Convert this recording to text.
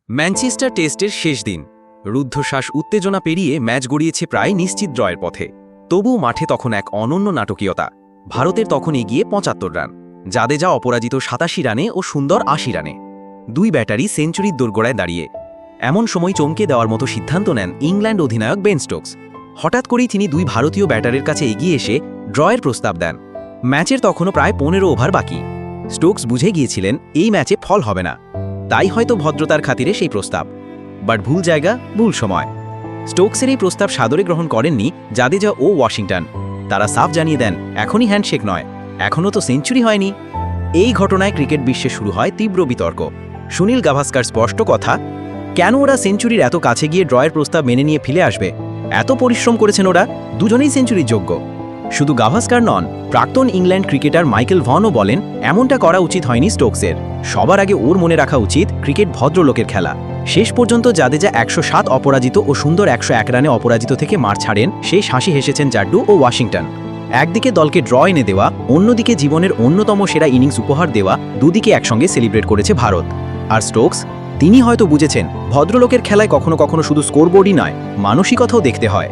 Manchester টেস্টের শেষ দিন রুদ্ধশ্বাস উত্তেজনা পেরিয়ে ম্যাচ গড়িয়েছে প্রায় নিশ্চিত ড্রয়ের পথে। তবুও মাঠে তখন এক অনন্য নাটকীয়তা। ভারতের তখন এগিয়ে ৭৫ রান, জাদেজা অপরাজিত ৮৭ রানে ও সুন্দর ৮০ রানে। দুই ব্যাটারি সেঞ্চুরির দোরগোড়ায় দাঁড়িয়ে এমন সময় চমকে দেওয়ার মতো সিদ্ধান্ত নেন ইংল্যান্ড অধিনায়ক বেন স্টোকস। হঠাৎ করেই তিনি দুই ভারতীয় ব্যাটারের কাছে এগিয়ে এসে ড্রয়ের প্রস্তাব দেন। ম্যাচের তখনও প্রায় ১৫ ওভার বাকি। স্টোকস বুঝে গিয়েছিলেন এই ম্যাচে ফল হবে না, তাই হয়তো ভদ্রতার খাতিরে সেই প্রস্তাব। বাট ভুল জায়গা, ভুল সময়। স্টোকসের এই প্রস্তাব সাদরে গ্রহণ করেননি জাদেজা ও ওয়াশিংটন। তারা সাফ জানিয়ে দেন, এখনই হ্যান্ডশেক নয়, এখনও তো সেঞ্চুরি হয়নি। এই ঘটনায় ক্রিকেট বিশ্বে শুরু হয় তীব্র বিতর্ক। সুনীল গাভাস্কার স্পষ্ট কথা, কেন ওরা সেঞ্চুরির এত কাছে গিয়ে ড্রয়ের প্রস্তাব মেনে নিয়ে ফিরে আসবে? এত পরিশ্রম করেছেন ওরা, দুজনেই সেঞ্চুরির যোগ্য। শুধু গাভাস্কার নন, প্রাক্তন ইংল্যান্ড ক্রিকেটার মাইকেল ভনও বলেন এমনটা করা উচিত হয়নি স্টোকসের। সবার আগে ওর মনে রাখা উচিত ক্রিকেট ভদ্রলোকের খেলা। শেষ পর্যন্ত জাদেজা ১০৭ অপরাজিত ও সুন্দর ১০১ রানে অপরাজিত থেকে মাঠ ছাড়েন। শেষ হাসি হেসেছেন জাড্ডু ও ওয়াশিংটন। একদিকে দলকে ড্র এনে দেওয়া, অন্যদিকে জীবনের অন্যতম সেরা ইনিংস উপহার দেওয়া, দুদিকে একসঙ্গে সেলিব্রেট করেছে ভারত। আর স্টোকস, তিনি হয়তো বুঝেছেন ভদ্রলোকের খেলায় কখনো কখনো শুধু স্কোরবোর্ডই নয়, মানসিকতাও দেখতে হয়।